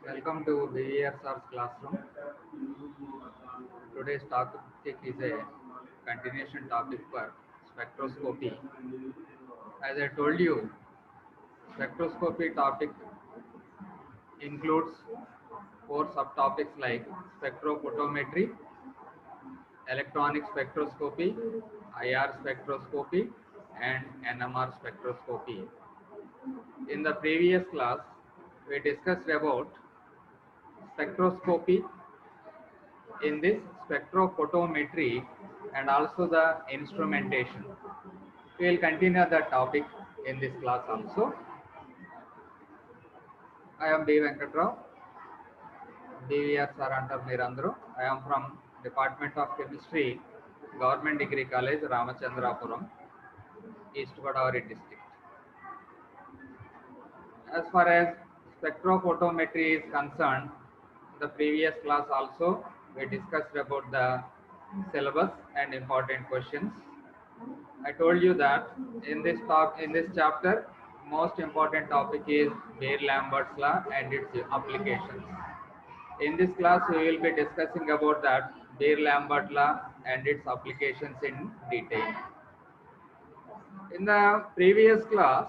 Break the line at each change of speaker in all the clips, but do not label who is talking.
Welcome to BVR's classroom. Today's topic is a continuation topic for spectroscopy. As I told you, spectroscopy topic includes four subtopics like spectrophotometry, electronic spectroscopy, IR spectroscopy, and NMR spectroscopy. In the previous class, we discussed about spectroscopy in this spectrophotometry and also the instrumentation. We will continue the topic in this class also. I am D. Venkatrao, DVR sir antaru meerandaru. I am from Department of Chemistry, Government Degree College, Ramachandrapuram, East Godavari district. As far as spectrophotometry is concerned, the previous class also we discussed about the syllabus and important questions. I told you that in this chapter, most important topic is Beer-Lambert's law and its applications. In this class, we will be discussing about that Beer-Lambert law and its applications in detail. In the previous class,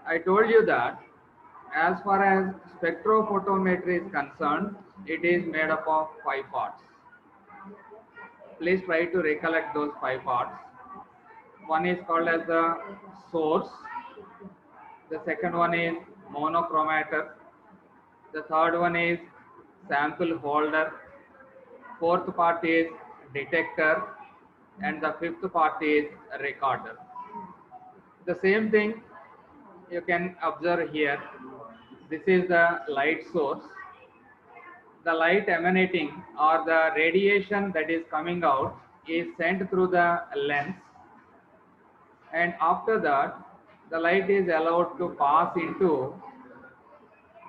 I told you that as far as spectrophotometry is concerned, it is made up of 5 parts. Please try to recollect those 5 parts. One is called as the source. The second one is monochromator. The third one is sample holder. Fourth part is detector. And the fifth part is recorder. The same thing you can observe here. This is the light source. The light emanating or the radiation that is coming out is sent through the lens, and after that the light is allowed to pass into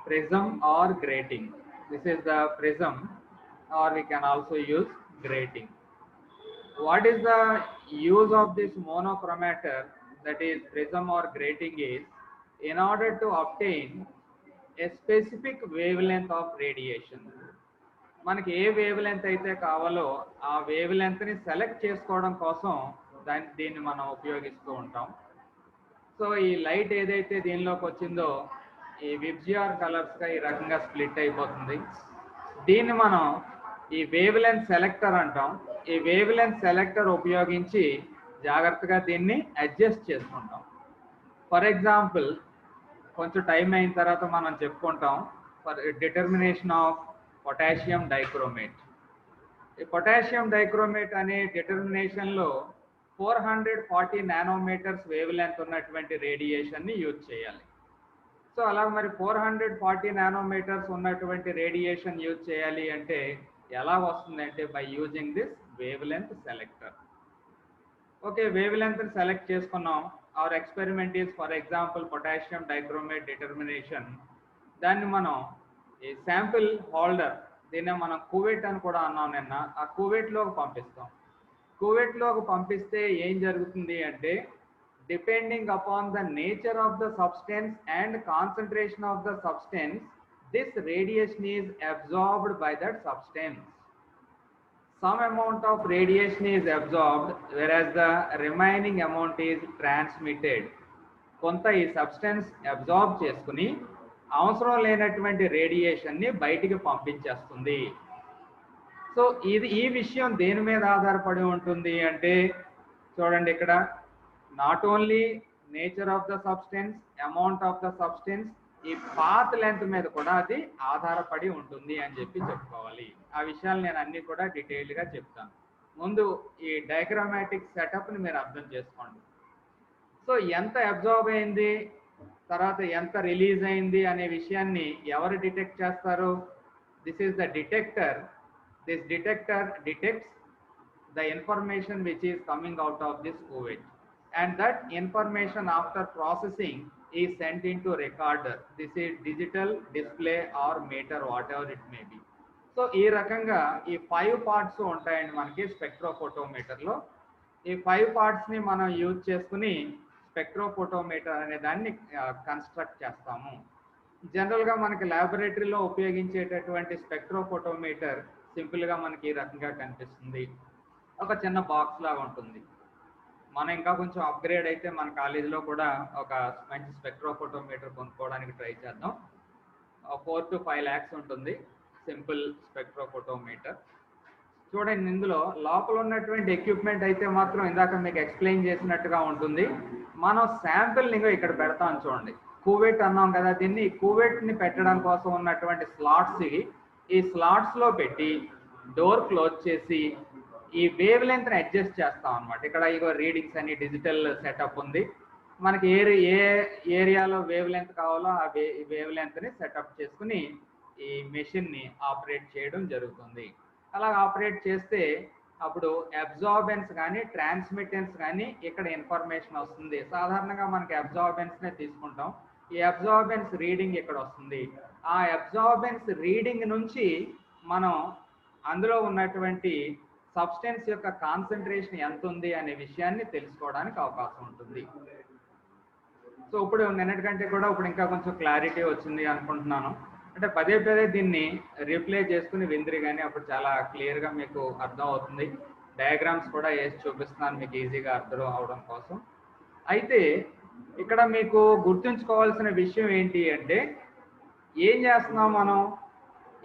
prism or grating. This is the prism, or we can also use grating. What is the use of this monochromator, that is prism or grating, is in order to obtain a specific wavelength of radiation. మనకి ఏ wave length అయితే కావాలో ఆ wave లెంత్ని select చేసుకోవడం కోసం దీన్ని మనం ఉపయోగిస్తూ ఉంటాం. సో ఈ లైట్ ఏదైతే దీనిలోకి వచ్చిందో ఈ విబ్జిఆర్ కలర్స్గా ఈ రకంగా స్ప్లిట్ అయిపోతుంది. దీన్ని మనం ఈ వేవ్ లెంత్ సెలెక్టర్ అంటాం. ఈ వేవ్ లెంత్ సెలెక్టర్ ఉపయోగించి జాగ్రత్తగా దీన్ని అడ్జస్ట్ చేసుకుంటాం. ఫర్ ఎగ్జాంపుల్, కొంచెం టైం అయిన తర్వాత మనం చెప్పుకుంటాం for determination of potassium dichromate. ఈ పొటాషియం డైక్రోమేట్ అనే డిటర్మినేషన్లో 440 నానోమీటర్స్ వేవ్ లెంత్ ఉన్నటువంటి రేడియేషన్ని యూజ్ చేయాలి. సో అలా మరి 440 నానోమీటర్స్ ఉన్నటువంటి రేడియేషన్ యూజ్ చేయాలి అంటే ఎలా వస్తుందంటే by using this wavelength selector. Okay, wavelength select చేసుకున్నాం. Our experiment is for example potassium dichromate determination. దాన్ని మనం ఈ శాంపిల్ హోల్డర్, దీన్ని మనం కువెట్ అని కూడా అన్నాం నిన్న, ఆ కువెట్లోకి పంపిస్తాం. కువెట్లోకి పంపిస్తే ఏం జరుగుతుంది అంటే depending upon the nature of the substance and concentration of the substance, this radiation is absorbed by that substance. Some amount of radiation is absorbed, whereas the remaining amount is transmitted. కొంత ఈ substance absorb చేసుకుని అవసరం లేనటువంటి రేడియేషన్ని బయటికి పంపించేస్తుంది. So ఈ విషయం దేని మీద ఆధారపడి ఉంటుంది అంటే చూడండి, ఇక్కడ not only nature of the substance, amount of the substance, ఈ పాత్ లెంత్ మీద కూడా అది ఆధారపడి ఉంటుంది అని చెప్పుకోవాలి. ఆ విషయాలు నేను అన్ని కూడా డీటెయిల్గా చెప్తాను. ముందు ఈ డయాగ్రామాటిక్ సెటప్ని మీరు అర్థం చేసుకోండి. సో ఎంత అబ్జార్బ్ అయింది, తర్వాత ఎంత రిలీజ్ అయింది అనే విషయాన్ని ఎవరు డిటెక్ట్ చేస్తారు? This is the detector. This detector detects the information which is coming out of this cuvette, and that information after processing is sent into recorder. This is digital display or meter, whatever it may be. So ఈ రకంగా ఈ 5 parts ఉంటాయండి మనకి స్పెక్ట్రోఫోటోమీటర్లో. ఈ 5 పార్ట్స్ని మనం use చేసుకుని spectrophotometer అనే దాన్ని కన్స్ట్రక్ట్ చేస్తాము. జనరల్గా మనకి ల్యాబొరేటరీలో ఉపయోగించేటటువంటి స్పెక్ట్రోఫోటోమీటర్ సింపుల్గా మనకి ఈ రకంగా కనిపిస్తుంది. ఒక చిన్న బాక్స్ లాగా ఉంటుంది. మనం ఇంకా కొంచెం అప్గ్రేడ్ అయితే మన కాలేజీలో కూడా ఒక మంచి స్పెక్ట్రోఫోటోమీటర్ కొనుక్కోవడానికి ట్రై చేద్దాం. 4 to 5 lakhs ఉంటుంది సింపుల్ స్పెక్ట్రోఫోటోమీటర్. చూడండి, ఇందులో లోపల ఉన్నటువంటి ఎక్విప్మెంట్ అయితే మాత్రం ఇందాక మీకు ఎక్స్ప్లెయిన్ చేసినట్టుగా ఉంటుంది. మనం శాంపిల్ని ఇక్కడ పెడతాం చూడండి. కూవెట్ అన్నాం కదా, దీన్ని కూవెట్ని పెట్టడం కోసం ఉన్నటువంటి స్లాట్స్ ఇవి. ఈ స్లాట్స్లో పెట్టి డోర్ క్లోజ్ చేసి ఈ వేవ్ లెంత్ని అడ్జస్ట్ చేస్తాం అనమాట. ఇక్కడ ఇగో రీడింగ్స్ అని డిజిటల్ సెటప్ ఉంది. మనకి ఏ ఏరియాలో వేవ్ లెంత్ కావాలో ఆ వేవ్ లెంత్ని సెటప్ చేసుకుని ఈ మెషిన్ని ఆపరేట్ చేయడం జరుగుతుంది. అలా ఆపరేట్ చేస్తే అప్పుడు అబ్జార్బెన్స్ కానీ ట్రాన్స్మిటెన్స్ కానీ ఇక్కడ ఇన్ఫర్మేషన్ వస్తుంది. సాధారణంగా మనకి అబ్జార్బెన్స్నే తీసుకుంటాం. ఈ అబ్జార్బెన్స్ రీడింగ్ ఇక్కడ వస్తుంది. ఆ అబ్జార్బెన్స్ రీడింగ్ నుంచి మనం అందులో ఉన్నటువంటి సబ్స్టెన్స్ యొక్క కాన్సన్ట్రేషన్ ఎంత ఉంది అనే విషయాన్ని తెలుసుకోవడానికి అవకాశం ఉంటుంది. సో ఇప్పుడు నిన్నటికంటే కూడా ఇప్పుడు ఇంకా కొంచెం క్లారిటీ వచ్చింది అనుకుంటున్నాను. అంటే పదే పదే దీన్ని రీప్లే చేసుకుని విందిరి కానీ అప్పుడు చాలా క్లియర్గా మీకు అర్థం అవుతుంది. డయాగ్రామ్స్ కూడా వేసి చూపిస్తున్నాను మీకు ఈజీగా అర్థం అవడం కోసం. అయితే ఇక్కడ మీకు గుర్తుంచుకోవాల్సిన విషయం ఏంటి అంటే, ఏం చేస్తున్నాం మనం,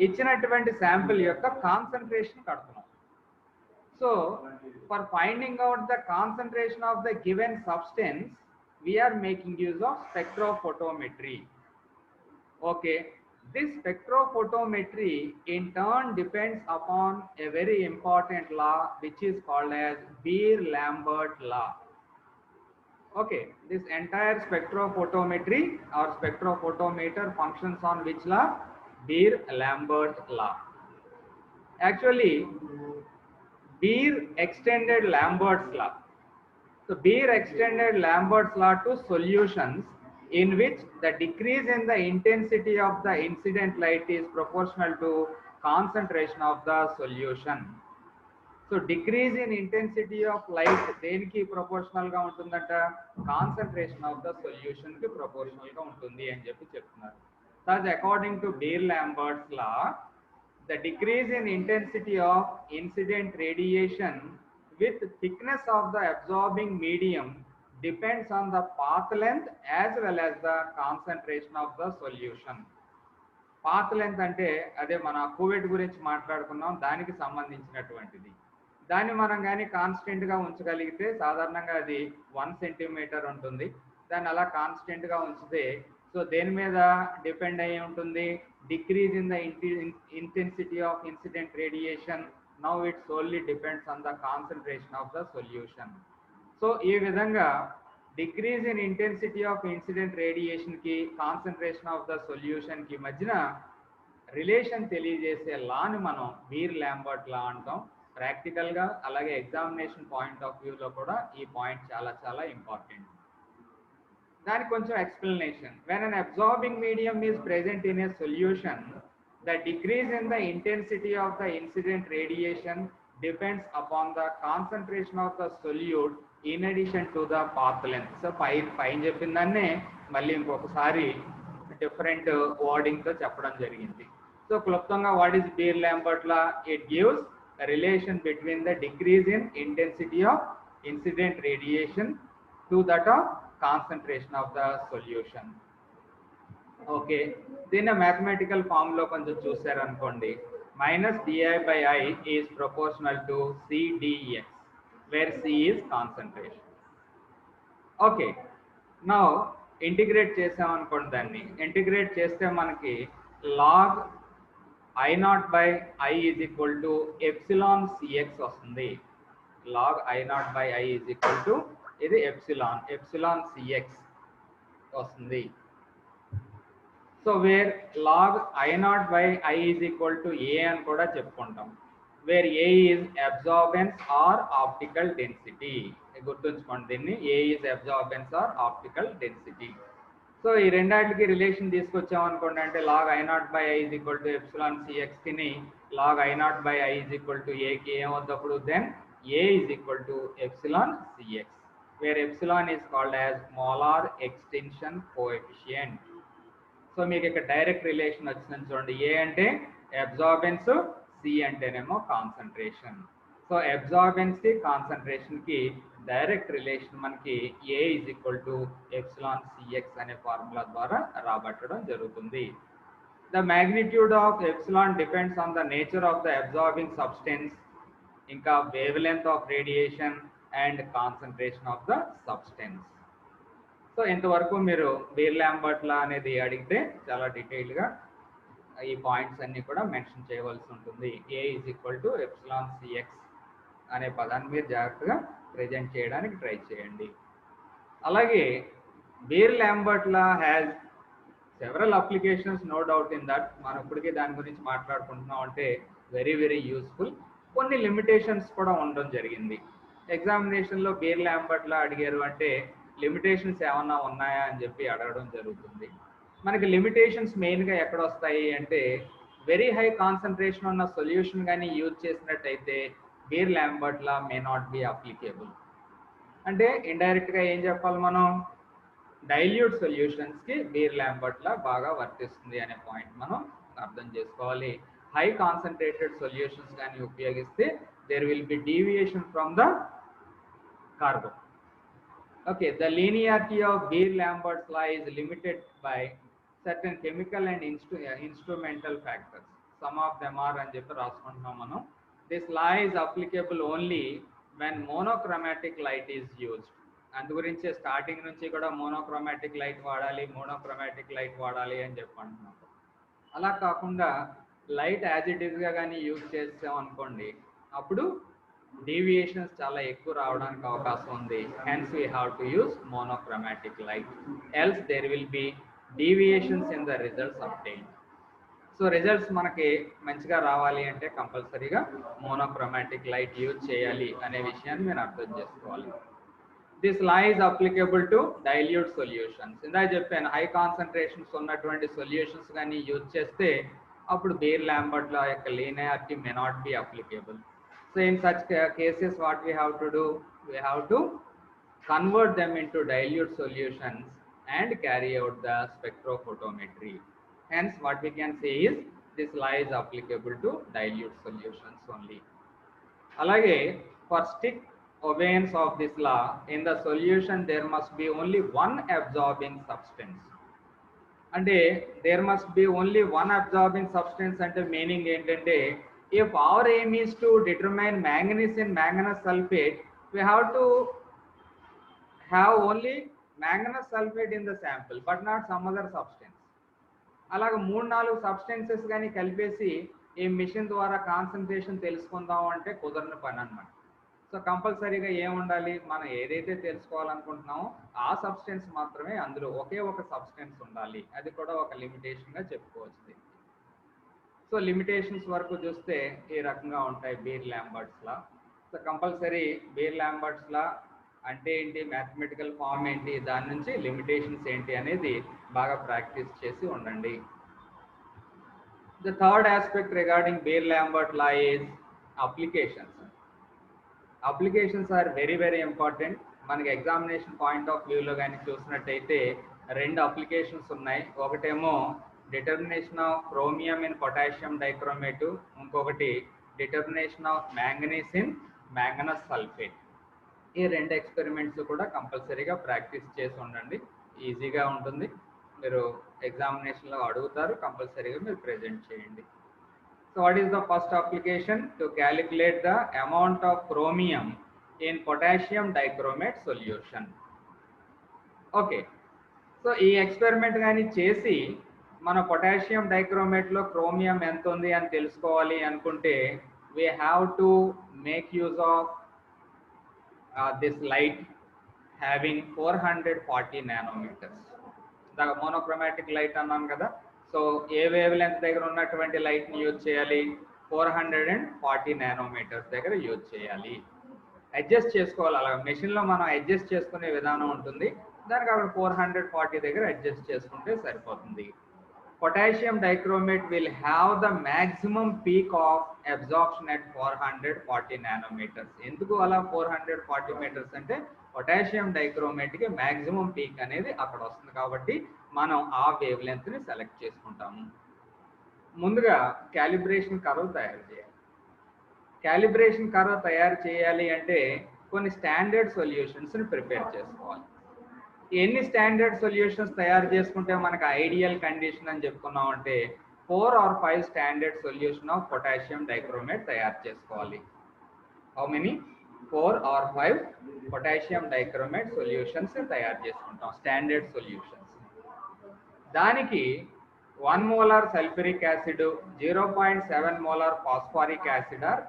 ఇచ్చినటువంటి శాంపిల్ యొక్క కాన్సన్ట్రేషన్ కడుతున్నాం. So for finding out the concentration of the given substance we are making use of spectrophotometry. Okay, this spectrophotometry in turn depends upon a very important law which is called as Beer-Lambert law. Okay, this entire spectrophotometry or spectrophotometer functions on which law? Beer-Lambert law. Actually, Beer extended Lambert's law. So Beer extended Lambert's law to solutions in which the decrease in the intensity of the incident light is proportional to concentration of the solution. So decrease in intensity of light దేనికి proportional గా ఉంటుందంట, concentration of the solution కి proportional గా ఉంటుంది అని చెప్తున్నారు. Thus according to Beer-Lambert's law, the decrease in intensity of incident radiation with thickness of the absorbing medium depends on the path length as well as the concentration of the solution. Path length అంటే అదే మన కూవెట్ గురించి మాట్లాడుకున్నాం, దానికి సంబంధించినటువంటిది. దాన్ని మనం కానీ కాన్స్టెంట్గా ఉంచగలిగితే సాధారణంగా అది 1 సెంటీమీటర్ ఉంటుంది. దాన్ని అలా కాన్స్టెంట్గా ఉంచితే సో దేని మీద డిపెండ్ అయ్యి ఉంటుంది, decrease in the intensity of incident radiation. Now it solely depends on the concentration of the solution. So ఈ విధంగా decrease in intensity of incident radiation కి concentration of the solution కి మధ్యన రిలేషన్ తెలియజేసే లాని మనం బీర్-లాంబర్ట్ లా అంటాం. ప్రాక్టికల్గా అలాగే ఎగ్జామినేషన్ పాయింట్ ఆఫ్ వ్యూలో కూడా ఈ పాయింట్ చాలా చాలా ఇంపార్టెంట్. దానికి కొంచెం explanation. When an absorbing medium is present in a solution, the decrease in the intensity of the incident radiation depends upon the concentration of the solute in addition to the path length. So పైన చెప్పిన దాన్నే మళ్ళీ ఇంకొకసారి different వర్డింగ్తో చెప్పడం జరిగింది. So క్లుప్తంగా what is beer-Lambert law? It gives a relation between the decrease in intensity of incident radiation to that of concentration of the solution. Okay, దీన్ని mathematical ఫామ్లో కొంచెం చూసారనుకోండి, -di/i is proportional to CdX, where C is concentration. Okay, now integrate చేసామనుకోండి, దాన్ని integrate చేస్తే మనకి log I0/i is equal to epsilon CX వస్తుంది. log I0/i is equal to ఇది ఎప్సిలాన్ CX వస్తుంది. So where log I0/i is equal to A అని కూడా చెప్పుకుంటాం. Where A is absorbance or optical density. గుర్తుంచుకోండి దీన్ని, A is absorbance or optical density. So ఈ రెండాటికి రిలేషన్ తీసుకొచ్చామనుకోండి, అంటే log I0/i is equal to epsilon CX ని log I0/i is equal to Aకి ఏమవుద్దప్పుడు, then A is equal to epsilon CX, where epsilon is called as molar extension coefficient. So మీకు ఇక్కడ direct relation వచ్చిందని చూడండి. A అంటే absorbance, C అంటేనేమో concentration. So absorbance కి కాన్సన్ట్రేషన్ కి డైరెక్ట్ రిలేషన్ మనకి A is equal to epsilon CX అనే ఫార్ములా ద్వారా రాబట్టడం జరుగుతుంది. The magnitude of epsilon depends on the nature of the absorbing substance, ఇంకా wavelength of radiation and concentration of the substance. So ఇంతవరకు మీరు beer Lambert లా అనేది అడిగితే చాలా డీటెయిల్గా ఈ పాయింట్స్ అన్ని కూడా మెన్షన్ చేయవలసి ఉంటుంది. A is equal to epsilon CX అనే పదాన్ని మీరు జాగ్రత్తగా ప్రెజెంట్ చేయడానికి ట్రై చేయండి. అలాగే Beer Lambert law has several applications, no doubt in that. మనం ఇప్పటికే దాని గురించి మాట్లాడుకుంటున్నాం అంటే వెరీ వెరీ యూస్ఫుల్. కొన్ని లిమిటేషన్స్ కూడా ఉండడం జరిగింది. ఎగ్జామినేషన్లో బీర్ లాంబర్ట్ లా అడిగారు అంటే లిమిటేషన్స్ ఏమన్నా ఉన్నాయా అని చెప్పి అడగడం జరుగుతుంది. మనకి లిమిటేషన్స్ మెయిన్గా ఎక్కడ వస్తాయి అంటే వెరీ హై కాన్సన్ట్రేషన్ ఉన్న సొల్యూషన్ కానీ యూజ్ చేసినట్టయితే beer Lambert law may not be applicable. అంటే ఇండైరెక్ట్గా ఏం చెప్పాలి మనం, డైల్యూట్ సొల్యూషన్స్కి బీర్ లాంబర్ట్ లా బాగా వర్తిస్తుంది అనే పాయింట్ మనం అర్థం చేసుకోవాలి. హై కాన్సన్ట్రేటెడ్ సొల్యూషన్స్ కానీ ఉపయోగిస్తే there will be deviation from the carbon. Okay, the linearity of Beer-Lambert's law is limited by certain chemical and instrumental factors. Some of them are అని చెప్పి రాసుకుంటున్నాం మనం. This law is applicable only when monochromatic light is used. అందు గురించి starting నుంచి కూడా monochromatic light వాడాలి అని చెప్పి అంటున్నాం. అలా కాకుండా లైట్ యాజ్ ఇట్ ఈస్గా కానీ యూజ్ చేసాం అనుకోండి, అప్పుడు డీవియేషన్స్ చాలా ఎక్కువ రావడానికి అవకాశం ఉంది. Hence we have to use monochromatic light, else there will be deviations in the results obtained. So results మనకి మంచిగా రావాలి అంటే కంపల్సరీగా మోనోక్రోమాటిక్ లైట్ యూజ్ చేయాలి అనే విషయాన్ని మీరు అర్థం చేసుకోవాలి. This law is applicable to dilute solutions. ఇందాక చెప్పాను, హై కాన్సన్ట్రేషన్స్ ఉన్నటువంటి సొల్యూషన్స్ కానీ యూజ్ చేస్తే అప్పుడు బీర్ లాంబర్ట్ లా యొక్క linearity may not be applicable. So in such cases what we have to do, we have to convert them into dilute solutions and carry out the spectrophotometry. Hence what we can say is this law is applicable to dilute solutions only. Alage for strict obeyance of this law, in the solution there must be only one absorbing substance. అంటే there must be only one absorbing substance అంటే meaning ఏంటంటే, if our aim is to determine manganese in manganese sulfate, we have to have only manganese sulfate in the sample but not some other substance. అలాగే 3-4 substances కానీ కలిపేసి ఈ machine ద్వారా concentration తెలుసుకుందాం అంటే కుదరని పని అన్నమాట. సో కంపల్సరీగా ఏముండాలి, మనం ఏదైతే తెలుసుకోవాలనుకుంటున్నామో ఆ సబ్స్టెన్స్ మాత్రమే అందులో ఒకే ఒక సబ్స్టెన్స్ ఉండాలి. అది కూడా ఒక లిమిటేషన్గా చెప్పుకోవచ్చు. సో లిమిటేషన్స్ వరకు చూస్తే ఈ రకంగా ఉంటాయి బీర్ లాంబర్ట్స్ లా. సో కంపల్సరీ బీర్ లాంబర్ట్స్ లా అంటే ఏంటి, మ్యాథమెటికల్ ఫామ్ ఏంటి, దాని నుంచి లిమిటేషన్స్ ఏంటి అనేది బాగా ప్రాక్టీస్ చేసి ఉండండి. The third aspect regarding Beer Lambert law is applications. Applications are very very important. మనకి ఎగ్జామినేషన్ పాయింట్ ఆఫ్ వ్యూలో కానీ చూసినట్టయితే 2 అప్లికేషన్స్ ఉన్నాయి. ఒకటేమో determination of chromium in potassium dichromate, ఇంకొకటి determination of manganese in manganous sulphate. ఈ 2 ఎక్స్పెరిమెంట్స్ కూడా కంపల్సరీగా ప్రాక్టీస్ చేసి ఉండండి, ఈజీగా ఉంటుంది. మీరు ఎగ్జామినేషన్లో అడుగుతారు, కంపల్సరీగా మీరు ప్రెజెంట్ చేయండి. So what is the first application? To calculate the amount of chromium in potassium dichromate solution. Okay, so ఈ ఎక్స్పెరిమెంట్ కానీ చేసి మన పొటాషియం డైక్రోమేట్లో క్రోమియం ఎంత ఉంది అని తెలుసుకోవాలి అనుకుంటే we have to make use of this light having 440 nanometres. The monochromatic light అన్నాను కదా. సో ఏ వేవ్ లెంత్ దగ్గర ఉన్నటువంటి లైట్ని యూజ్ చేయాలి? 440 నానోమీటర్స్ దగ్గర యూజ్ చేయాలి. అడ్జస్ట్ చేసుకోవాలి, అలా మెషిన్లో మనం అడ్జస్ట్ చేసుకునే విధానం ఉంటుంది, దానికి అక్కడ 440 దగ్గర అడ్జస్ట్ చేసుకుంటే సరిపోతుంది. Potassium dichromate will have the maximum peak of absorption at 440 nanometers. ఎందుకు అలా 440 meters అంటే పొటాషియం డైక్రోమేట్ కి మాక్సిమం పీక్ అనేది అక్కడ వస్తుంది కాబట్టి మనం ఆ వేవ్ లెంత్ని సెలెక్ట్ చేసుకుంటాము. ముందుగా క్యాలిబ్రేషన్ కర్వ్ తయారు చేయాలి. క్యాలిబ్రేషన్ కర్వ్ తయారు చేయాలి అంటే కొన్ని స్టాండర్డ్ సొల్యూషన్స్ని ప్రిపేర్ చేసుకోవాలి. ఎన్ని స్టాండర్డ్ సొల్యూషన్స్ తయారు చేసుకుంటే మనకు ఐడియల్ కండిషన్ అని చెప్పుకున్నాం అంటే 4 or 5 standard solution of potassium dichromate తయారు చేసుకోవాలి. How many? 4 or 5 potassium dichromate solutions తయారు చేసుకుంటాం, స్టాండర్డ్ సొల్యూషన్స్. దానికి 1 molar sulphuric acid, 0.7 molar phosphoric acid are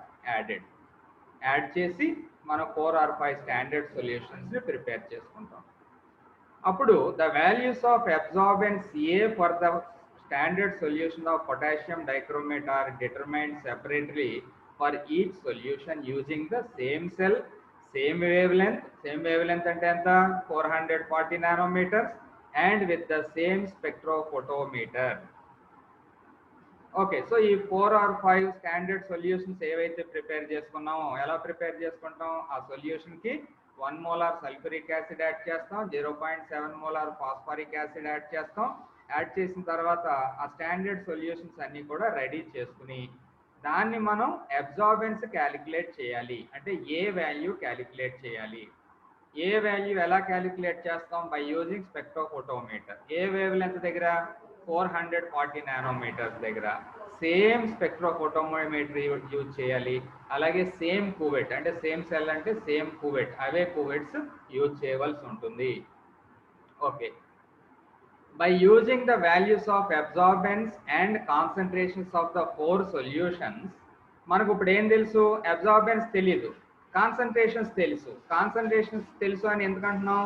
add చేసి మనం 4 or 5 స్టాండర్డ్ సొల్యూషన్స్ని ప్రిపేర్ చేసుకుంటాం. అప్పుడు the values of absorbance A for the standard solution of potassium dichromate are determined separately for each solution using the same cell, same wavelength అంటే ఎంత? 440 nanometres and with the same spectrophotometer. Okay, so ఈ 4 or 5 standard solutions ఏవైతే prepare చేసుకున్నామో, ఎలా prepare చేసుకుంటాం? ఆ సొల్యూషన్కి 1 molar sulphuric acid add చేస్తాం, 0.7 మోలార్ ఫాస్ఫారిక్ యాసిడ్ యాడ్ చేస్తాం. యాడ్ చేసిన తర్వాత ఆ స్టాండర్డ్ సొల్యూషన్స్ అన్నీ కూడా రెడీ చేసుకుని దాన్ని మనం అబ్జార్బెన్స్ క్యాలిక్యులేట్ చేయాలి. అంటే ఏ వాల్యూ క్యాలిక్యులేట్ చేయాలి. ఏ వాల్యూ ఎలా క్యాలిక్యులేట్ చేస్తాం? By using spectrophotometer. A wave length దగ్గర? 440 నానోమీటర్స్ దగ్గర సేమ్ స్పెక్ట్రోఫోటోమీటర్ యూజ్ చేయాలి. అలాగే సేమ్ కూవెట్, అంటే సేమ్ సెల్ అంటే సేమ్ కూవెట్, అవే కూవెట్స్ యూజ్ చేయవలసి ఉంటుంది. Okay, by using the values of absorbance and concentrations of the 4 solutions మనకు ఇప్పుడు ఏం తెలుసు? అబ్జార్బెన్స్ తెలీదు, కాన్సన్ట్రేషన్స్ తెలుసు. కాన్సన్ట్రేషన్స్ తెలుసు అని ఎందుకంటున్నాం?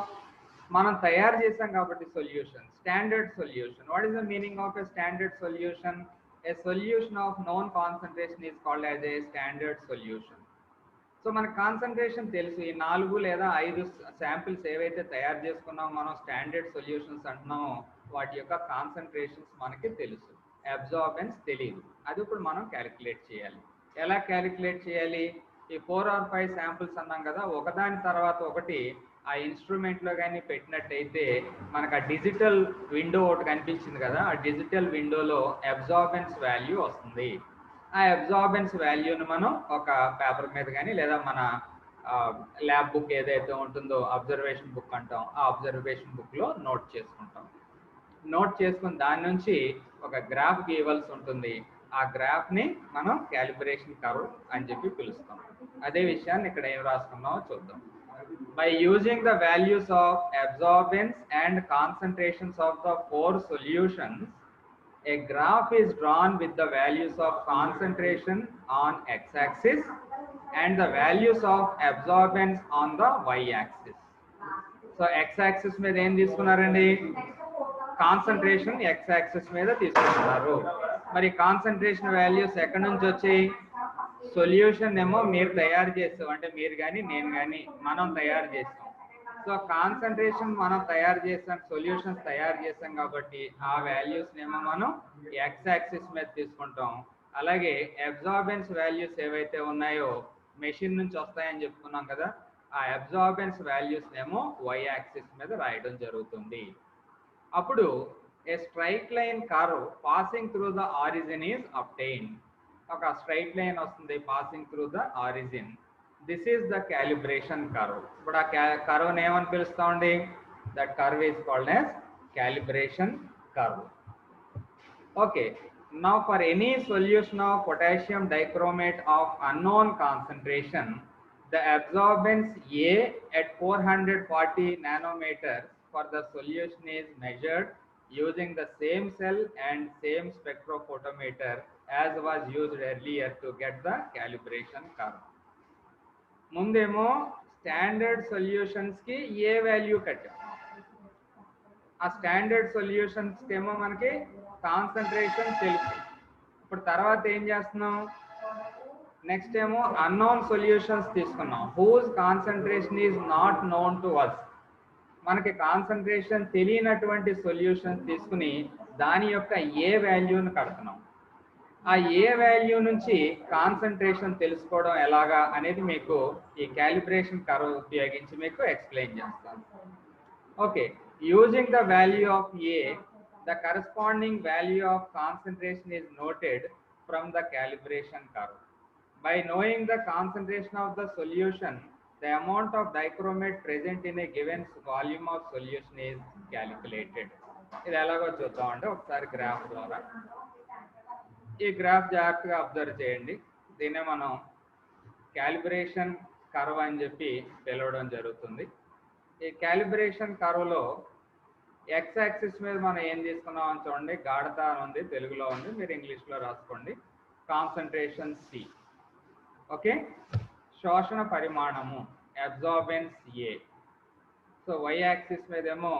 మనం తయారు చేసాం కాబట్టి solution, standard solution. What is the meaning of a standard solution? A solution of known concentration is called as a standard solution. So మన కాన్సన్ట్రేషన్ తెలుసు. ఈ 4 లేదా 5 శాంపిల్స్ ఏవైతే తయారు చేసుకున్నామో మనం స్టాండర్డ్ సొల్యూషన్స్ అంటున్నామో వాటి యొక్క కాన్సన్ట్రేషన్స్ మనకి తెలుసు, అబ్జార్బెన్స్ తెలియదు. అది ఇప్పుడు మనం క్యాలిక్యులేట్ చేయాలి. ఎలా క్యాలిక్యులేట్ చేయాలి? ఈ 4 or 5 శాంపిల్స్ అన్నాం కదా, ఒకదాని తర్వాత ఒకటి ఆ ఇన్స్ట్రుమెంట్లో కానీ పెట్టినట్టయితే మనకు ఆ డిజిటల్ విండో ఒకటి కనిపించింది కదా, ఆ డిజిటల్ విండోలో అబ్జార్బెన్స్ వాల్యూ వస్తుంది. ఆ అబ్జార్బెన్స్ వాల్యూని మనం ఒక పేపర్ మీద కానీ లేదా మన ల్యాబ్ బుక్ ఏదైతే ఉంటుందో అబ్జర్వేషన్ బుక్ అంటాం, ఆ అబ్జర్వేషన్ బుక్లో నోట్ చేసుకుంటాం. నోట్ చేసుకుని దాని నుంచి ఒక గ్రాఫ్ గీయవలసి ఉంటుంది. ఆ గ్రాఫ్ని మనం క్యాలిబ్రేషన్ కర్వ్ అని చెప్పి పిలుస్తాం. అదే విషయాన్ని ఇక్కడ ఏం రాసుకున్నామో చూద్దాం. By using the values of absorbance and concentrations of the 4 solutions, a graph is drawn with the values of concentration on x-axis and the values of absorbance on the y-axis. So x-axis మీద ఏం తీసుకున్నారండి? Concentration x-axis మీద తీసుకున్నారు. మరి concentration values ఎక్కడి నుంచి వచ్చాయి? Solution ఏమో మీరు తయారు చేస్తాం, అంటే మీరు కానీ నేను కానీ మనం తయారు చేస్తాం. సో కాన్సన్ట్రేషన్ మనం తయారు చేస్తాం, సొల్యూషన్స్ తయారు చేస్తాం కాబట్టి ఆ వాల్యూస్ ఏమో మనం ఎక్స్ యాక్సిస్ మీద తీసుకుంటాం. అలాగే అబ్జార్బెన్స్ వాల్యూస్ ఏవైతే ఉన్నాయో మెషిన్ నుంచి వస్తాయని చెప్పుకున్నాం కదా, ఆ అబ్జార్బెన్స్ వాల్యూస్ ఏమో వై యాక్సిస్ మీద రాయడం జరుగుతుంది. అప్పుడు a straight line curve passing through the origin is obtained. ఒక స్ట్రైట్ లైన్ వస్తుంది passing through the origin. This is the calibration curve. ఇప్పుడు ఆ కర్వ్ని ఏమని పిలుస్తామండి? That curve is called as calibration curve. Okay, now for any solution of potassium dichromate of unknown concentration, the absorbance A at 440 nanometers for the solution is measured using the same cell and same spectrophotometer as was used earlier to get the calibration curve. ముందేమో standard సొల్యూషన్స్కి ఏ value కట్టాం, ఆ standard సొల్యూషన్స్కి ఏమో మనకి concentration తెలుసు. ఇప్పుడు తర్వాత ఏం చేస్తున్నాం? నెక్స్ట్ ఏమో అన్నోన్ సొల్యూషన్స్ తీసుకున్నాం, whose concentration is not known to us. మనకి కాన్సన్ట్రేషన్ తెలియనటువంటి సొల్యూషన్స్ తీసుకుని దాని యొక్క ఏ వాల్యూని కడుతున్నాం. ఆ ఏ వాల్యూ నుంచి కాన్సన్ట్రేషన్ తెలుసుకోవడం ఎలాగా అనేది మీకు ఈ క్యాలిబ్రేషన్ కర్వ్ ఉపయోగించి మీకు ఎక్స్ప్లెయిన్ చేస్తాను. Okay, using the value of A the corresponding value of concentration is noted from the calibration curve. By knowing the concentration of the solution, the amount of dichromate present in a given volume of solution is calculated. ఇది ఎలాగో చూద్దామంటే ఒకసారి graph ద్వారా. ఈ graph జాగ్రత్తగా observe చేయండి. దీన్నే మనం క్యాలిబ్రేషన్ కర్వ్ అని చెప్పి పిలవడం జరుగుతుంది. ఈ క్యాలిబ్రేషన్ కర్వ్లో ఎక్స్ యాక్సిస్ మీద మనం ఏం తీసుకున్నామని చూడండి, గాఢత అని ఉంది, తెలుగులో ఉంది, మీరు ఇంగ్లీష్లో రాసుకోండి. Concentration C. ఓకే, శోషణ పరిమాణము absorbance A. So Y axis మీద ఏమో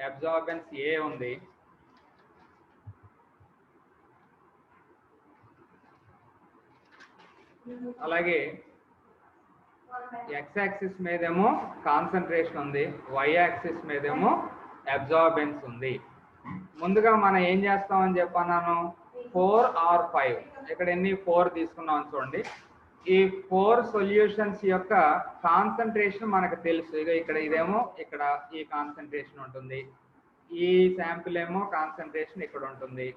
అబ్జార్బెన్స్ ఏ ఉంది, అలాగే ఎక్స్ యాక్సిస్ మీదేమో కాన్సన్ట్రేషన్ ఉంది, వై యాక్సిస్ మీదేమో అబ్జార్బెన్స్ ఉంది. ముందుగా మనం ఏం చేస్తామని చెప్పన్నాను, 4 or 5, ఇక్కడ ఎన్ని 4 తీసుకున్నాం చూడండి. ఈ 4 సొల్యూషన్స్ యొక్క కాన్సన్ట్రేషన్ మనకు తెలుసు. ఇక ఇక్కడ ఇదేమో ఇక్కడ ఈ కాన్సన్ట్రేషన్ ఉంటుంది, ఈ శాంపిల్ ఏమో కాన్సన్ట్రేషన్ ఇక్కడ ఉంటుంది,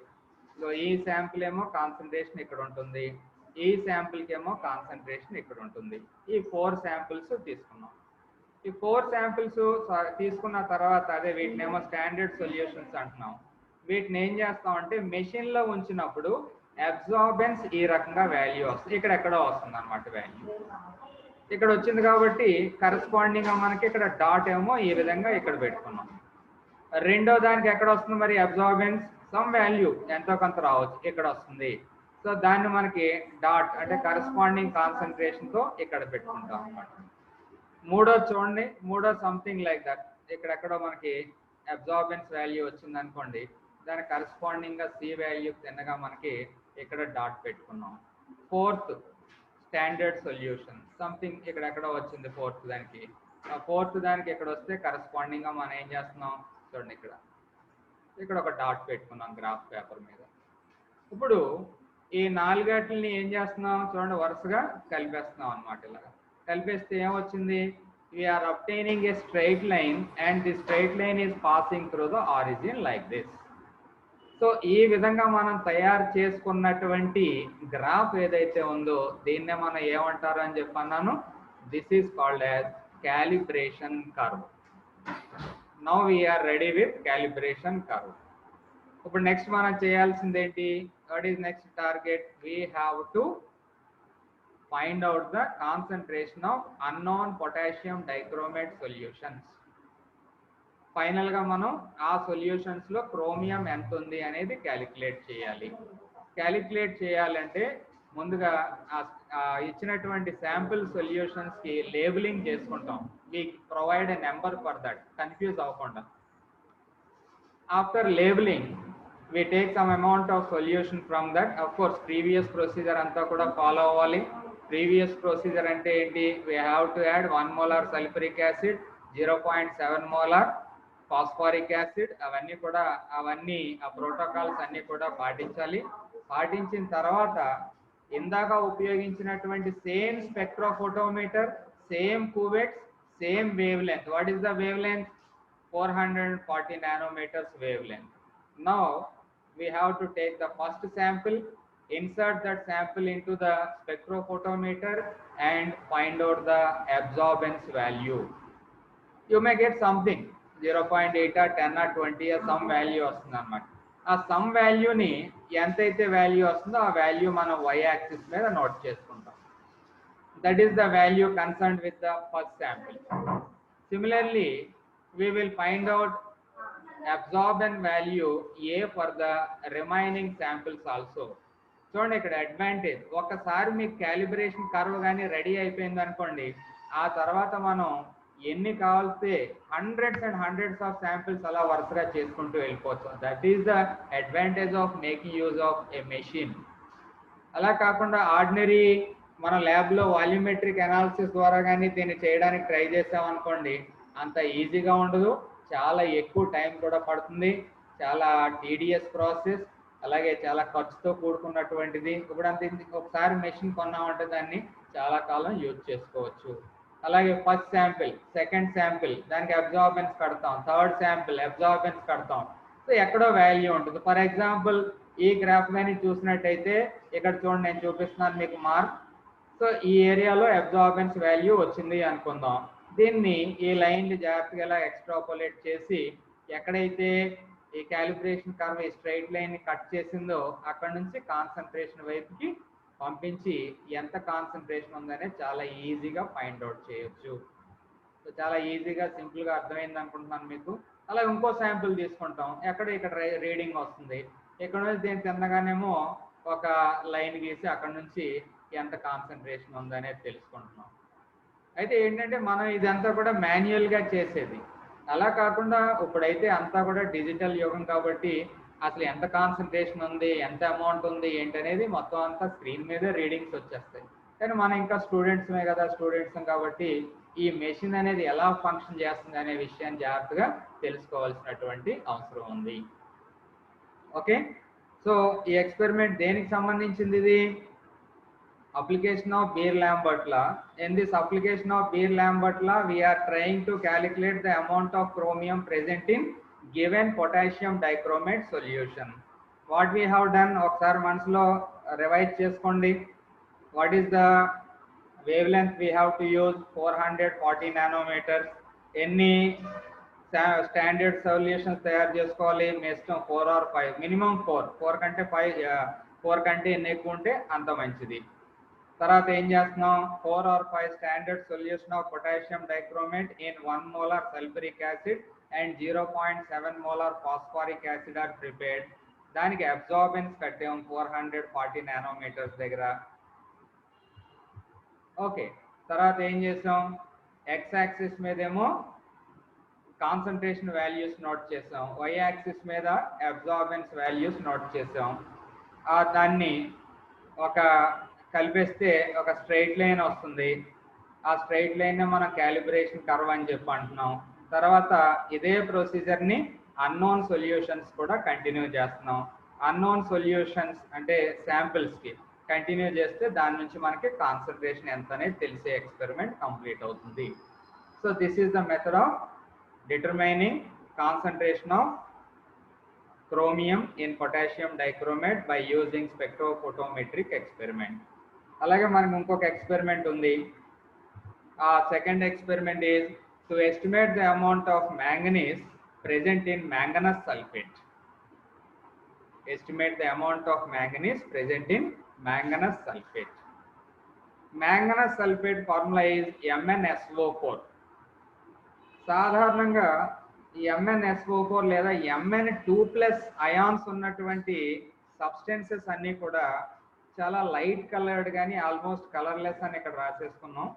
ఈ శాంపిల్ ఏమో కాన్సన్ట్రేషన్ ఇక్కడ ఉంటుంది, ఈ శాంపిల్కి ఏమో కాన్సన్ట్రేషన్ ఇక్కడ ఉంటుంది. ఈ 4 శాంపిల్స్ తీసుకున్నాం. ఈ 4 శాంపిల్స్ తీసుకున్న తర్వాత అదే వీటిని ఏమో స్టాండర్డ్ సొల్యూషన్స్ అంటున్నాం. వీటిని ఏం చేస్తామంటే మెషిన్లో ఉంచినప్పుడు అబ్జార్బెన్స్ ఈ రకంగా వాల్యూ వస్తుంది, ఇక్కడ ఎక్కడో వస్తుంది అనమాట వాల్యూ. ఇక్కడ వచ్చింది కాబట్టి కరెస్పాండింగ్గా మనకి ఇక్కడ డాట్ ఏమో ఈ విధంగా ఇక్కడ పెట్టుకున్నాం. రెండో దానికి ఎక్కడ వస్తుంది మరి అబ్జార్బెన్స్, సమ్ వాల్యూ ఎంతో కొంత రావచ్చు, ఇక్కడ వస్తుంది. సో దాన్ని మనకి డాట్ అంటే కరెస్పాండింగ్ కాన్సన్ట్రేషన్తో ఇక్కడ పెట్టుకుంటాం అనమాట. మూడో చూడండి, మూడో సంథింగ్ లైక్ దట్, ఇక్కడెక్కడో మనకి అబ్జార్బెన్స్ వాల్యూ వచ్చింది అనుకోండి, దానికి కరెస్పాండింగ్గా సి వాల్యూ తిన్నగా మనకి ఇక్కడ డాట్ పెట్టుకున్నాం. ఫోర్త్ స్టాండర్డ్ సొల్యూషన్ సంథింగ్ ఇక్కడెక్కడో వచ్చింది ఫోర్త్ దానికి. ఆ ఫోర్త్ దానికి ఇక్కడ వస్తే కరెస్పాండింగ్గా మనం ఏం చేస్తున్నాం చూడండి, ఇక్కడ ఒక డాట్ పెట్టుకున్నాం గ్రాఫ్ పేపర్ మీద. ఇప్పుడు ఈ 4 గంటలని ఏం చేస్తున్నాం చూడండి, వరుసగా కలిపేస్తున్నాం అనమాట. ఇలాగా కలిపేస్తే ఏమొచ్చింది, we are obtaining a straight line and the straight line is passing through the origin like this. So ఈ విధంగా మనం తయారు చేసుకున్నటువంటి గ్రాఫ్ ఏదైతే ఉందో దీన్నే మనం ఏమంటారు అని చెప్పన్నాను, this is called as calibration curve. Now we are ready with calibration curve. ఇప్పుడు నెక్స్ట్ మనం చేయాల్సింది ఏంటి, what is next target, we have to find out the concentration of unknown potassium dichromate solutions. ఫైనల్గా మనం ఆ సొల్యూషన్స్లో క్రోమియం ఎంత ఉంది అనేది క్యాలిక్యులేట్ చేయాలి. క్యాలిక్యులేట్ చేయాలంటే ముందుగా ఇచ్చినటువంటి శాంపుల్ సొల్యూషన్స్కి లేబులింగ్ చేసుకుంటాం. We provide a number for that, confuse అవ్వకుండా. After labelling we take some amount of solution from that. Of course previous procedure anta kuda follow avvali. Previous procedure ante enti, we have to add 1 molar sulfuric acid, 0.7 molar phosphoric acid. avanni aa protocols anni kuda పాటించాలి. పాటించిన తర్వాత ఇందాక ఉపయోగించినటువంటి same spectrophotometer, same cuvettes, same wavelength. What is the wavelength, 440 nanometers wave length. Now we have to take the first sample, insert that sample into the spectrophotometer and find out the absorbance value. You may get something 0.8 or 10 or 20 or some value వస్తుంది అన్నమాట. ఆ some వాల్యూని ఎంతైతే value వస్తుందో ఆ value మనం y axis మీద note చేసుకుంటాం. That is the value concerned with the first sample. Similarly we will find out absorbance value A for the remaining samples also. చూడండి ఇక్కడ అడ్వాంటేజ్, ఒకసారి మీకు క్యాలిబ్రేషన్ కర్వ్ కానీ రెడీ అయిపోయింది అనుకోండి, ఆ తర్వాత మనం ఎన్ని కావాల్సి hundreds and hundreds of samples అలా వరుసగా చేసుకుంటూ వెళ్ళిపోవచ్చు. That is the advantage of making use of A machine. అలా కాకుండా ఆర్డినరీ మన ల్యాబ్లో వాల్యూమెట్రిక్ అనాలిసిస్ ద్వారా కానీ దీన్ని చేయడానికి ట్రై చేసామనుకోండి, అంత ఈజీగా ఉండదు, చాలా ఎక్కువ టైం కూడా పడుతుంది, చాలా టీడీఎస్ ప్రాసెస్, అలాగే చాలా ఖర్చుతో కూడుకున్నటువంటిది. ఇప్పుడు అంత ఒకసారి మెషిన్ కొన్నామంటే దాన్ని చాలా కాలం యూజ్ చేసుకోవచ్చు. అలాగే ఫస్ట్ శాంపిల్, సెకండ్ శాంపిల్ దానికి అబ్జార్బెన్స్ కడతాం, థర్డ్ శాంపిల్ అబ్జార్బెన్స్ కడతాం. సో ఎక్కడో వాల్యూ ఉంటుంది. ఫర్ ఎగ్జాంపుల్ ఈ గ్రాఫ్ కానీ చూసినట్టయితే ఇక్కడ చూడండి, నేను చూపిస్తున్నాను మీకు మార్క్. సో ఈ ఏరియాలో అబ్జార్బెన్స్ వాల్యూ వచ్చింది అనుకుందాం. దీన్ని ఈ లైన్ జాగ్రత్తగా ఇలా ఎక్స్ట్రాపోలేట్ చేసి ఎక్కడైతే ఈ క్యాలిబ్రేషన్ కర్వ్ ఈ స్ట్రైట్ లైన్ ని కట్ చేసిందో అక్కడ నుంచి కాన్సన్ట్రేషన్ వైపుకి పంపించి ఎంత కాన్సన్ట్రేషన్ ఉందనే చాలా ఈజీగా ఫైండ్ అవుట్ చేయొచ్చు. సో చాలా ఈజీగా సింపుల్గా అర్థమైంది అనుకుంటున్నాను మీకు. అలా ఇంకో శాంపుల్ తీసుకుంటాం, ఇక్కడ రీడింగ్ వస్తుంది, ఇక్కడ నుంచి దీన్ని తిన్నగానేమో ఒక లైన్ గీసి అక్కడ నుంచి ఎంత కాన్సన్ట్రేషన్ ఉందనేది తెలుసుకుంటున్నాం. అయితే ఏంటంటే మనం ఇదంతా కూడా మాన్యువల్గా చేసేది. అలా కాకుండా ఇప్పుడైతే అంతా కూడా డిజిటల్ యుగం కాబట్టి అసలు ఎంత కాన్సన్ట్రేషన్ ఉంది, ఎంత అమౌంట్ ఉంది ఏంటనేది మొత్తం అంతా స్క్రీన్ మీదే రీడింగ్స్ వచ్చేస్తాయి. కానీ మనం ఇంకా స్టూడెంట్స్మే కదా, స్టూడెంట్స్ కాబట్టి ఈ మెషిన్ అనేది ఎలా ఫంక్షన్ చేస్తుంది అనే విషయాన్ని జాగ్రత్తగా తెలుసుకోవాల్సినటువంటి అవసరం ఉంది. ఓకే, సో ఈ ఎక్స్పెరిమెంట్ దేనికి సంబంధించింది? ఇది application of Beer-Lambert law. In this application of Beer-Lambert law, we are trying to calculate the amount of chromium present in given potassium dichromate solution. What we have done, ఒకసారి మనసులో revise చేసుకోండి. What is the wavelength we have to use? 440 nanometers. ఎన్ని standard solutions తయారు చేసుకోవాలి? మెస్టం 4 or 5, minimum 4 కంటే 4 కంటే ఎన్ని ఎక్కువ ఉంటే అంత మంచిది. తర్వాత ఏం చేస్తున్నాం, 4 or 5 standard solution of potassium dichromate in 1 molar sulphuric acid and 0.7 molar phosphoric acid are prepared. దానికి అబ్జార్బెన్స్ కట్టాం 440 నానోమీటర్స్ దగ్గర. ఓకే, తర్వాత ఏం చేసాం, ఎక్స్ యాక్సిస్ మీదేమో కాన్సన్ట్రేషన్ వాల్యూస్ నోట్ చేసాం, వై యాక్సిస్ మీద అబ్జార్బెన్స్ వాల్యూస్ నోట్ చేసాం. దాన్ని ఒక కలిపేస్తే ఒక స్ట్రైట్ లైన్ వస్తుంది. ఆ స్ట్రైట్ లైన్ మనం క్యాలిబ్రేషన్ కర్వ్ అని చెప్పి అంటున్నాం. తర్వాత ఇదే ప్రొసీజర్ని అన్నోన్ సొల్యూషన్స్ కూడా కంటిన్యూ చేస్తున్నాం. అన్నోన్ సొల్యూషన్స్ అంటే శాంపిల్స్కి కంటిన్యూ చేస్తే దాని నుంచి మనకి కాన్సన్ట్రేషన్ ఎంత అనేది తెలిసే ఎక్స్పెరిమెంట్ కంప్లీట్ అవుతుంది. So this is the method of determining concentration of chromium in potassium dichromate by using spectrophotometric experiment. అలాగే మనకు ఇంకొక ఎక్స్పెరిమెంట్ ఉంది. ఆ second experiment is to estimate the amount of manganese present in manganese sulfate. Estimate the amount of manganese present in manganese sulfate. Manganese sulfate formula is MnSO4. సాధారణంగా ఈ MnSO4 లేదా Mn2+ ions ఉన్నటువంటి substances అన్నీ కూడా చాలా light coloured, కానీ almost colourless అని ఇక్కడ రాసేసుకున్నాం.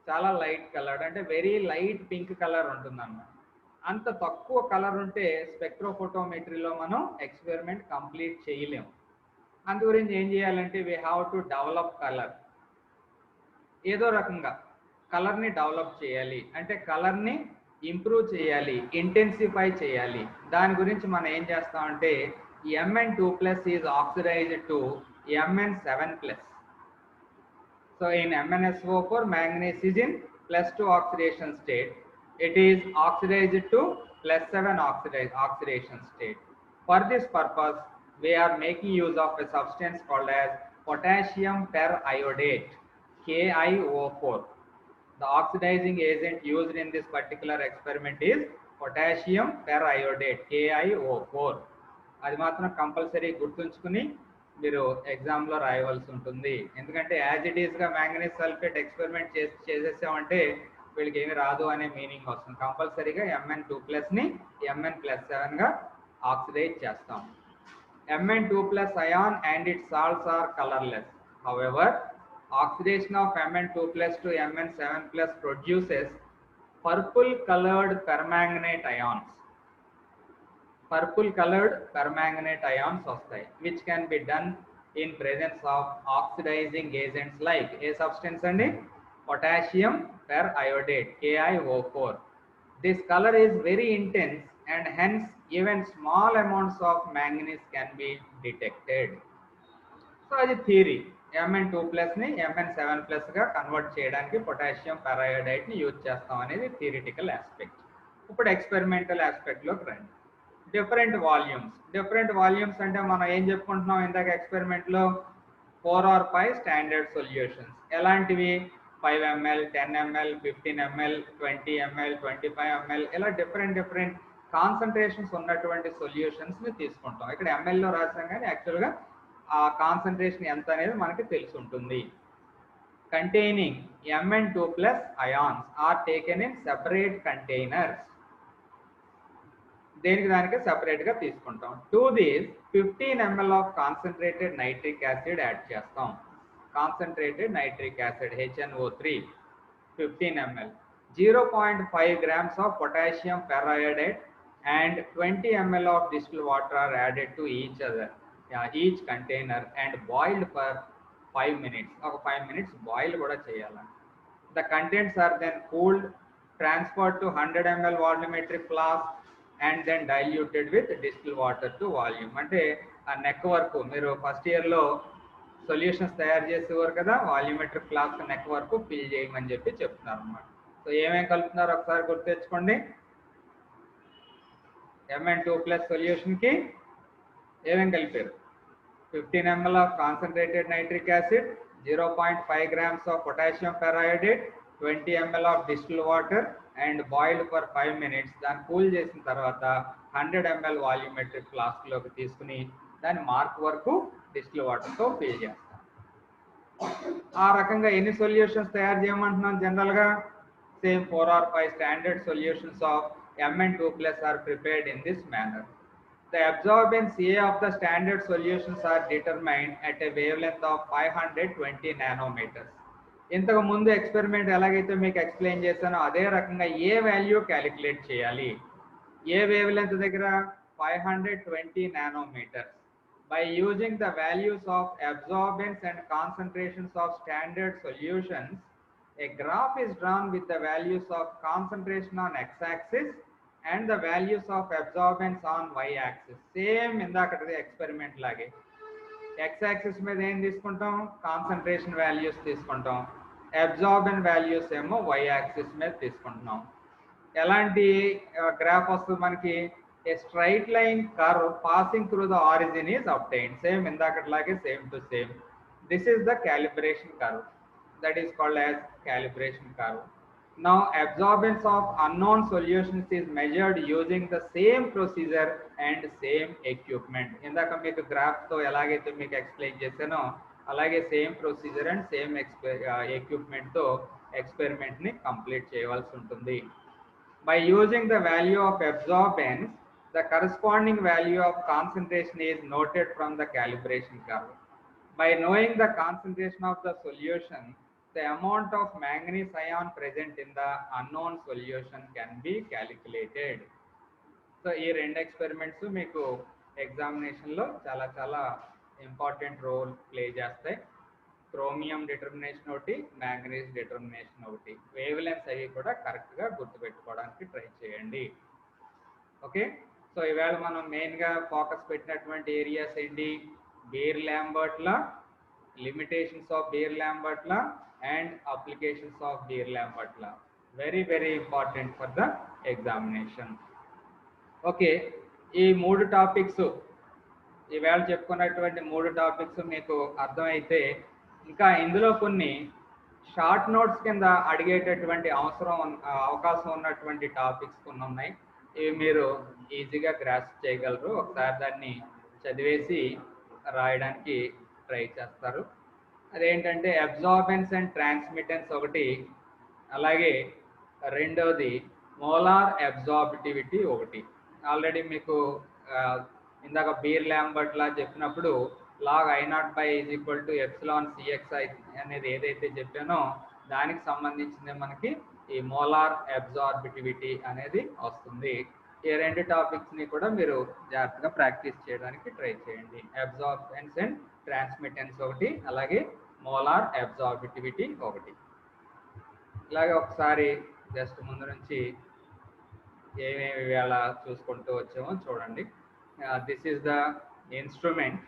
చాలా లైట్ కలర్డ్ అంటే వెరీ లైట్ పింక్ కలర్ ఉంటుందన్నమాట. అంత తక్కువ కలర్ ఉంటే స్పెక్ట్రోఫోటోమెట్రీలో మనం ఎక్స్పెరిమెంట్ కంప్లీట్ చేయలేము. అందు గురించి ఏం చేయాలంటే we have to develop colour. ఏదో రకంగా కలర్ని డెవలప్ చేయాలి, అంటే కలర్ని ఇంప్రూవ్ చేయాలి, ఇంటెన్సిఫై చేయాలి. దాని గురించి మనం ఏం చేస్తామంటే Mn2+ is oxidised to Mn7+. So in MnSO4 manganese is in +2 oxidation state. It is oxidized to +7 oxidation state. For this purpose, we are making use of a substance called as potassium periodate, KiO4. The oxidizing agent used in this particular experiment is potassium periodate, KiO4. అది మాత్రం compulsory గుర్తుంచుకుని మీరు ఎగ్జామ్లో రాయవలసి ఉంటుంది. ఎందుకంటే as it ఈస్గా manganese sulphate experiment చేసేసామంటే వీళ్ళకి ఏమి రాదు అనే మీనింగ్ వస్తుంది. కంపల్సరీగా Mn2+ని Mn+7గా ఆక్సిడైజ్ చేస్తాం. Mn2+ ion and its salts are colorless. However, oxidation of Mn2+ to Mn7+ produces purple colored permanganate ions. Purple colored permanganate ions వస్తాయి, which can be done in presence of oxidizing agents like a substance అండి potassium periodate, KiO4. This color is very intense and hence even small amounts of manganese can be detected. So అది theory. Mn2+ని Mn7+గా convert చేయడానికి potassium పెరాయోడైట్ని use చేస్తాం అనేది theoretical aspect. ఇప్పుడు experimental ఆస్పెక్ట్లోకి రండి. Different volumes అంటే మనం ఏం చెప్పుకుంటున్నాం ఇందాక ఎక్స్పెరిమెంట్లో 4 or 5 స్టాండర్డ్ సొల్యూషన్స్. ఎలాంటివి? 5 ml, 10 ml, 15 ml, 20 ml, 25 ml, ఇలా డిఫరెంట్ కాన్సన్ట్రేషన్స్ ఉన్నటువంటి సొల్యూషన్స్ని తీసుకుంటాం. ఇక్కడ ఎంఎల్లో రాసాం కానీ యాక్చువల్గా ఆ కాన్సన్ట్రేషన్ ఎంత అనేది మనకి తెలిసి ఉంటుంది. Containing Mn2+ ions are taken in separate containers. దేనికి దానికి సెపరేట్గా తీసుకుంటాం. To this 15 ml of concentrated nitric acid add చేస్తాం. Concentrated nitric acid HNO3 15 ml, 0.5 grams of potassium periodate and 20 ml of distilled water are added to each container and boiled for 5 minutes. ఒక 5 minutes boil కూడా చేయాలి. The contents are then cooled, transferred to 100 ml volumetric flask and then diluted with distilled water to volume. అంటే ఆ neck వరకు మీరు first ఇయర్లో solutions తయారు చేసేవారు కదా, వాల్యూమెట్రిక్ ఫ్లాస్క్ నెక్ వరకు ఫిల్ చేయమని చెప్పి చెప్తున్నారు అన్నమాట. సో ఏమేమి కలుపుతున్నారు ఒకసారి గుర్తు తెచ్చుకోండి. Mn2+ సొల్యూషన్కి ఏమేమి కలిపారు? 15 ml of concentrated nitric acid, 0.5 grams of potassium periodate, 20 ml of distilled water and boiled for 5 minutes. దాన్ని కూల్ చేసిన తర్వాత 100 ml వాల్యూమెట్రిక్ ఫ్లాస్క్లోకి తీసుకుని దాన్ని మార్క్ వరకు డిస్టిల్ వాటర్తో ఫిల్ చేస్తాం. ఆ రకంగా ఎన్ని సొల్యూషన్స్ తయారు చేయమంటున్నాం? జనరల్గా same 4 or 5 standard solutions of Mn2+ are prepared in this manner. The absorbance A of the standard solutions are determined at a wavelength of 520 nanometers. ఇంతకు ముందు ఎక్స్పెరిమెంట్ ఎలాగైతే మీకు ఎక్స్ప్లెయిన్ చేశానో అదే రకంగా ఏ వాల్యూ క్యాలిక్యులేట్ చేయాలి. ఏ వేవ్ లెంత్ దగ్గర? 520 nanometres. By using the values of absorbance and concentrations of standard solutions, a graph is drawn with the values of concentration on x-axis and the values of absorbance on y-axis. Same ఇందాకటి experiment లాగే x-axis మీద ఏం తీసుకుంటాం? Concentration values తీసుకుంటాం. Absorbent values ఏమో y-axis మీద తీసుకుంటున్నాం. ఎలాంటి గ్రాఫ్ వస్తుంది మనకి? A straight line curve passing through the origin is obtained. Same indakatlage, same to same. This is the calibration curve. That is called as calibration curve. Now absorbance of unknown solutions is measured using the same procedure and same equipment. Indaka meeku graph tho elagaithe meeku explain chesano alage same procedure and same equipment tho experiment ni complete cheyavalsi untundi. By using the value of absorbance, the corresponding value of concentration is noted from the calibration curve. By knowing the concentration of the solution, the amount of manganese ion present in the unknown solution can be calculated. So ee rendu experiments meeku examination lo chala important role play chestayi. Chromium determination ఒకటి, manganese determination ఒకటి. Wave lengths అవి కూడా కరెక్ట్గా గుర్తుపెట్టుకోవడానికి try చేయండి. Okay, so ఈవేళ మనం మెయిన్గా focus పెట్టినటువంటి ఏరియాస్ ఏంటి? Beer-Lambert law, limitations of beer-Lambert law and applications of beer-Lambert law. Very important for the examination. Okay, ఈ 3 టాపిక్స్ ఈవేళ చెప్పుకున్నటువంటి 3 టాపిక్స్ మీకు అర్థమైతే ఇంకా ఇందులో కొన్ని షార్ట్ నోట్స్ కింద అడిగేటటువంటి అవకాశం ఉన్నటువంటి టాపిక్స్ కొన్ని ఉన్నాయి. ఇవి మీరు ఈజీగా గ్రాస్ప్ చేయగలరు. ఒకసారి దాన్ని చదివేసి రాయడానికి ట్రై చేస్తారు. అదేంటంటే అబ్జార్బెన్స్ అండ్ ట్రాన్స్మిటెన్స్ ఒకటి, అలాగే రెండవది మోలార్ అబ్జార్బిటివిటీ ఒకటి. ఆల్రెడీ మీకు ఇందాక బీర్-లాంబర్ట్ లా చెప్పినప్పుడు log I0 is equal to epsilon CXI అనేది ఏదైతే చెప్పానో దానికి సంబంధించింది మనకి ఈ మోలార్ అబ్జార్బిటివిటీ అనేది వస్తుంది. ఈ 2 టాపిక్స్ని కూడా మీరు జాగ్రత్తగా ప్రాక్టీస్ చేయడానికి ట్రై చేయండి. అబ్జార్బెన్స్ అండ్ ట్రాన్స్మిటెన్స్ ఒకటి, అలాగే మోలార్ అబ్జార్బిటివిటీ ఒకటి. ఇలాగే ఒకసారి జస్ట్ ముందు నుంచి ఏమేమి వేళ చూసుకుంటూ వచ్చామో చూడండి. This is the instrument.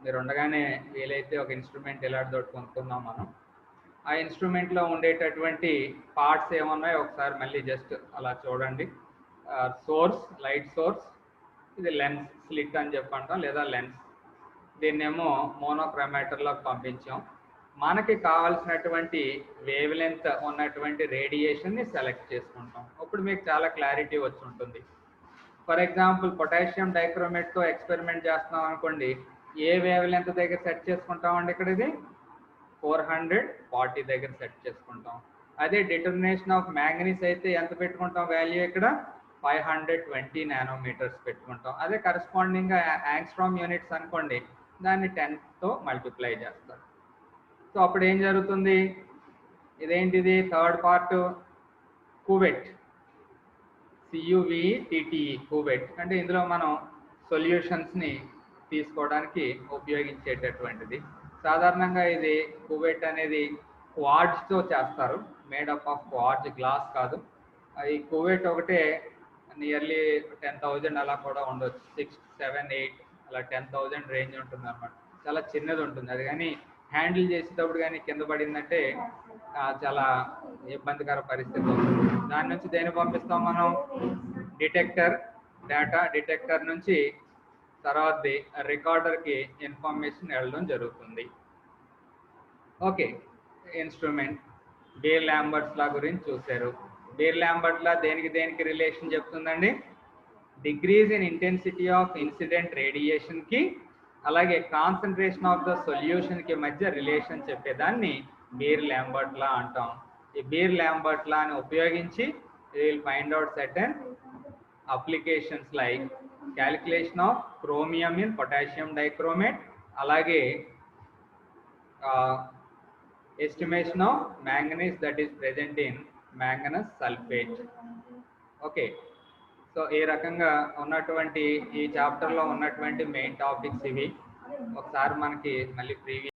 మీరు ఉండగానే వీలైతే ఒక ఇన్స్ట్రుమెంట్ ఎలాంటి తోటి కొనుక్కున్నాం మనం. ఆ ఇన్స్ట్రుమెంట్లో ఉండేటటువంటి పార్ట్స్ ఏమున్నాయో ఒకసారి మళ్ళీ జస్ట్ అలా చూడండి. సోర్స్, లైట్ సోర్స్, ఇది లెన్స్, స్లిట్ అని చెప్పంటాం లేదా లెన్స్. దీన్నేమో మోనోక్రోమాటర్లోకి పంపించాం. మనకి కావాల్సినటువంటి వేవ్ లెంత్ ఉన్నటువంటి రేడియేషన్ని సెలెక్ట్ చేసుకుంటాం. ఇప్పుడు మీకు చాలా క్లారిటీ వచ్చి ఉంటుంది. ఫర్ ఎగ్జాంపుల్ పొటాషియం డైక్రోమేట్తో ఎక్స్పెరిమెంట్ చేస్తున్నాం అనుకోండి, ఏ వేవ్ లెంత్ దగ్గర సెట్ చేసుకుంటామండి? ఇక్కడ ఇది 440 దగ్గర సెట్ చేసుకుంటాం. అదే డిటర్మినేషన్ ఆఫ్ మ్యాంగనీస్ అయితే ఎంత పెట్టుకుంటాం వాల్యూ? ఇక్కడ 520 నానోమీటర్స్ పెట్టుకుంటాం. అదే కరెస్పాండింగ్గా యాంగ్స్ట్రామ్ యూనిట్స్ అనుకోండి, దాన్ని 10తో మల్టిప్లై చేస్తారు. సో అప్పుడు ఏం జరుగుతుంది? ఇదేంటిది? Third part cuvette, CUVETTE, cuvette. అంటే ఇందులో మనం సొల్యూషన్స్ని తీసుకోవడానికి ఉపయోగించేటటువంటిది. సాధారణంగా ఇది కువెట్ అనేది క్వార్ట్జ్తో చేస్తారు, మేడప్ ఆఫ్ క్వార్ట్జ్, గ్లాస్ కాదు. ఈ కువెట్ ఒకటే నియర్లీ 10,000 అలా కూడా ఉండొచ్చు, 6, 7, 8 అలా 10,000 రేంజ్ ఉంటుంది అన్నమాట. చాలా చిన్నది ఉంటుంది. అది కానీ హ్యాండిల్ చేసేటప్పుడు కానీ కింద పడిందంటే చాలా ఇబ్బందికర పరిస్థితి వస్తుంది. దాని నుంచి దేన్ని పంపిస్తాం మనం? డిటెక్టర్, డేటా డిటెక్టర్ నుంచి తర్వాతది రికార్డర్కి ఇన్ఫర్మేషన్ వెళ్ళడం జరుగుతుంది. Okay, instrument Beer Lambert's law గురించి చూశారు. బీర్ లాంబర్ట్ లా దేనికి దేనికి రిలేషన్ చెప్తుందండి? Degrees in intensity of incident రేడియేషన్కి అలాగే కాన్సన్ట్రేషన్ ఆఫ్ ద సొల్యూషన్కి మధ్య రిలేషన్ చెప్పేదాన్ని బీర్ లాంబర్ట్ లా అంటాం. ఈ బీర్ లాంబర్ట్ లాని ఉపయోగించి will find out certain applications like calculation of chromium in potassium dichromate, అలాగే estimation of manganese that is present in manganese sulfate. Okay, so ఈ రకంగా ఉన్నటువంటి ఈ చాప్టర్లో ఉన్నటువంటి మెయిన్ టాపిక్స్ ఇవి. ఒకసారి మనకి మళ్ళీ ప్రీవియస్